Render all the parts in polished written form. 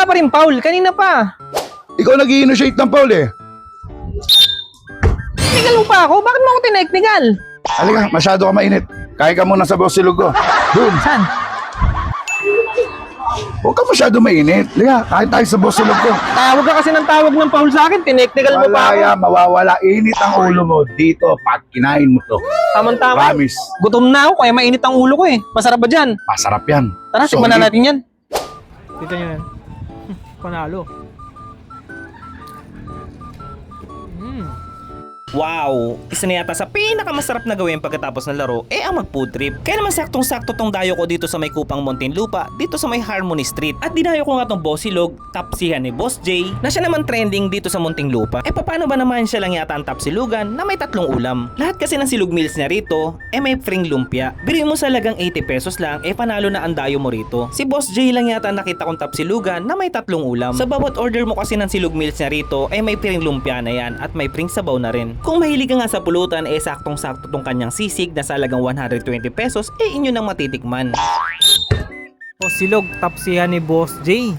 wala pa rin, Paul. Kanina pa. Ikaw nag-i-initiate ng Paul eh. Technical mo pa ako? Bakit mo ako tineknikal? Halika, masyado ka mainit. Kain ka muna sa bosilog ko. Doon. Saan? Huwag ka masyado mainit. Halika, kain tayo sa bosilog ko. Tawag ka kasi ng tawag ng Paul sa akin. Tineknikal mo pa ako. Wala yan, mawawala. Init ang ulo mo dito pag kinain mo to. Tamang-tama. Promise. Gutom na ako kaya mainit ang ulo ko eh. Masarap ba dyan? Masarap yan. Tara, tikman na Solid. natin yan. Dito nyo yan. Panalo. Wow! Isa na yata sa pinakamasarap na gawin pagkatapos ng laro ang mag-food trip. Kaya naman saktong-sakto tong dayo ko dito sa may Kupang Muntinlupa, dito sa may Harmony Street. At dinayo ko nga tong Bosilog, tapsihan ni Boss J, na siya naman trending dito sa Muntinlupa. Paano ba naman siya lang yata ang tapsilugan na may 3 ulam? Lahat kasi ng silog meals niya rito, may fring lumpia. Biruin mo sa lagang 80 pesos lang, panalo na ang dayo mo rito. Si Boss J lang yata nakita kong tapsilugan na may 3 ulam. Sa bawat order mo kasi ng silog meals niya rito, may fring lumpia na yan at may fring sabaw na rin. Kung mahilig ka nga sa pulutan, saktong-sakto tong kanyang sisig na sa halagang 120 pesos, inyo nang matitikman. Bosilog, tapsihan ni Boss J.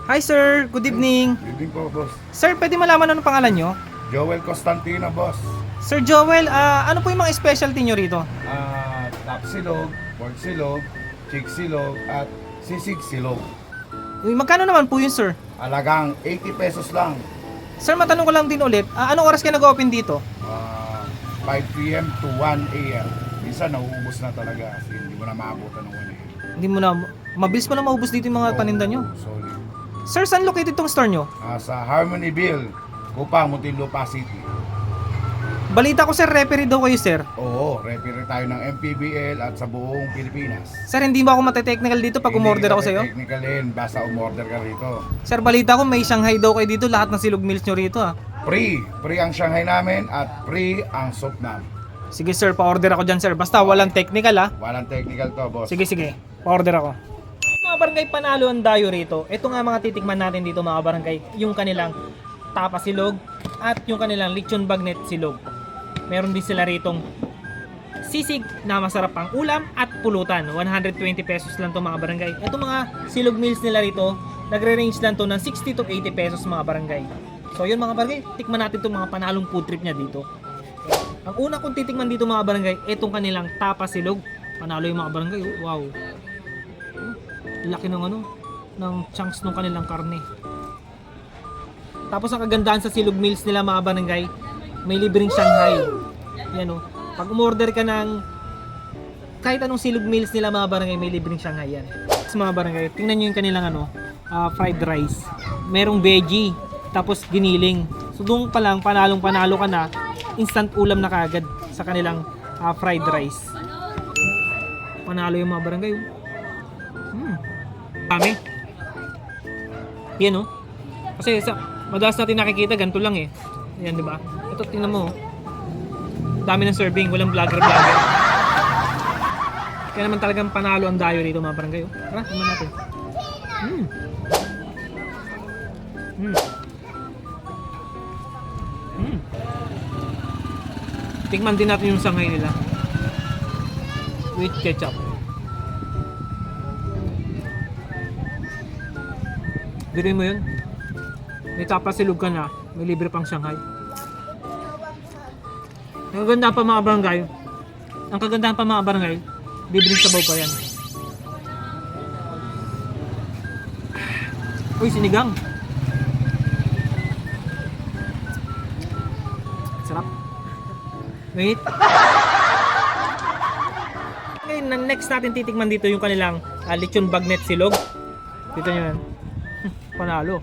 Hi sir, good evening. Evening po, boss. Sir, pwede malaman ano pangalan nyo? Joel Constantino, boss. Sir Joel, ano po yung mga specialty nyo rito? Top silog, pork silog, chick silog, at sisig silog. Uy, magkano naman po yun sir? Alagang 80 pesos lang. Sir, matanong ko lang din ulit, anong oras ka nag-open dito? 5 p.m. to 1 a.m. Minsan nauubos na talaga kasi hindi mo na maabutan ng 1 a.m. Hindi mo na, mabilis mo na maubos dito yung mga paninda nyo. Solid. Sir, saan located tong store nyo? Sa Harmonyville, Kupang, Muntinlupa City. Balita ko sir, referee daw kayo sir. Oo, referee tayo ng MPBL at sa buong Pilipinas. Sir, hindi ba ako mate-technical dito pag umorder ako sa'yo? Technicalin, basta umorder ka rito. Sir, balita ko may Shanghai daw kayo dito, lahat ng silog meals nyo rito Free ang Shanghai namin at free ang soup namin. Sige sir, pa-order ako dyan sir. Basta walang technical Walang technical to, boss. Sige, pa-order ako. Mga barangay, panalo ang dayo rito. Ito nga mga titikman natin dito mga barangay, yung kanilang tapa silog at yung kanilang lechon bagnet silog. Meron din sila ritong sisig na masarap pang ulam at pulutan. 120 pesos lang to mga barangay. Ito mga silog meals nila rito, nagre-range lang to ng 60 to 80 pesos mga barangay. So yun mga barangay, tikman natin itong mga panalong food trip niya dito. Ang una kong titikman dito mga barangay, itong kanilang tapa silog. Panalo yung mga barangay, wow. Laki ng ng chunks ng kanilang karne. Tapos ang kagandahan sa silog meals nila mga barangay, may libreng Shanghai. Yan pag umorder ka ng kahit anong silog meals nila mga barangay, may libreng Shanghai yan. Sa mga barangay, tingnan nyo yung kanilang fried rice. Merong veggie, tapos giniling. So doon pa lang, panalo ka na, instant ulam na kaagad sa kanilang fried rice. Panalo yung mga barangay. Dami. Yan kasi madalas natin nakikita ganito lang yan, di ba? Ito tingnan mo. Dami ng serving, walang vlogger. Kaya naman talagang panalo ang dayo rito mga barangay. Tara, tingnan natin. Tikman din natin yung Shanghai nila with ketchup. Biruin mo yun, may tapa silog ka na, may libre pang Shanghai. Ang kagandahan pa mga barangay, libreng sabaw pa yan. Uy, sinigang. Sarap. Wait. Okay, next natin titikman dito yung kanilang lechon bagnet silog. Dito nyo yan. Panalo.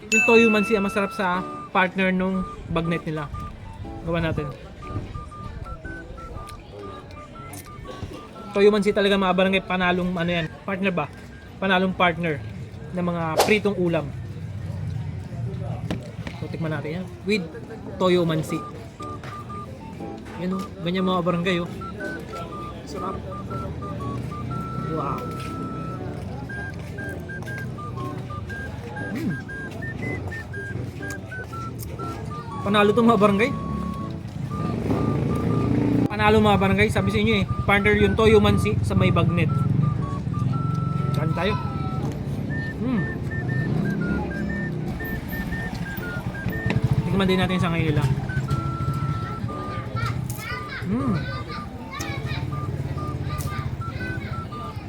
Yung toyo mansi ang masarap sa partner nung bagnet nila. Gawa natin. Toyo mansi talaga mga barangay, panalong yan. Partner ba? Panalong partner ng mga pritong ulam. So tikman natin yan. With toyo mansi. Yan ganyan mga barangay Sarap. Wow. Panalo itong mga barangay. Panalo mga barangay, sabi sa inyo eh. Partner yung Toyo Mansi sa may Bagnet. Saan tayo? Tingnan din natin sa ngayon lang.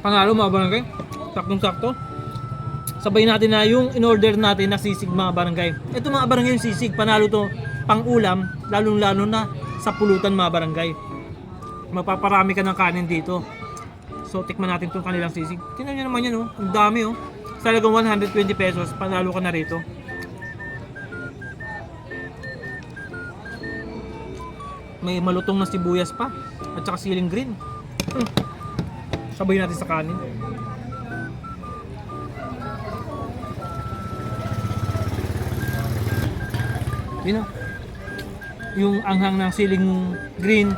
Panalo mga barangay. Saktong-sakto. Sabay natin na yung in-order natin na sisig mga barangay. Ito mga barangay yung sisig. Panalo to pang ulam. Lalong-lalo na sa pulutan mga barangay. Mapaparami ka ng kanin dito. So tikman natin itong kanilang sisig. Tingnan nyo naman yan oh. Ang dami oh. Sa talagang 120 pesos. Panalo ka na rito. May malutong na sibuyas pa. At saka siling green. Sabay natin sa kanin. Yun o. Yung anghang ng siling green,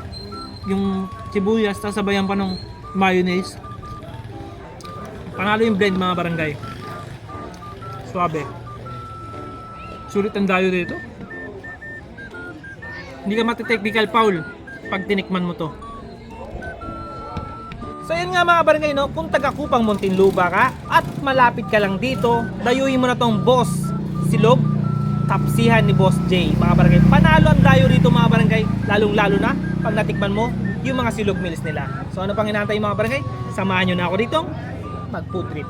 yung sibuyas, tapos sabayan pa ng mayonnaise. Panalo yung blend mga barangay. Suabe. Sulit ang dayo dito. Hindi ka matitechnical foul pag tinikman mo to. So yun nga mga barangay no, kung taga Kupang Muntinlupa ka at malapit ka lang dito, dayuhin mo na tong Boss Silog, tapsihan ni Boss J mga barangay. Panalo ang dayo rito mga barangay, lalong lalo na pag natikman mo yung mga silog meals nila. So ano pang inaantay mga barangay? Samahan nyo na ako dito mag food trip.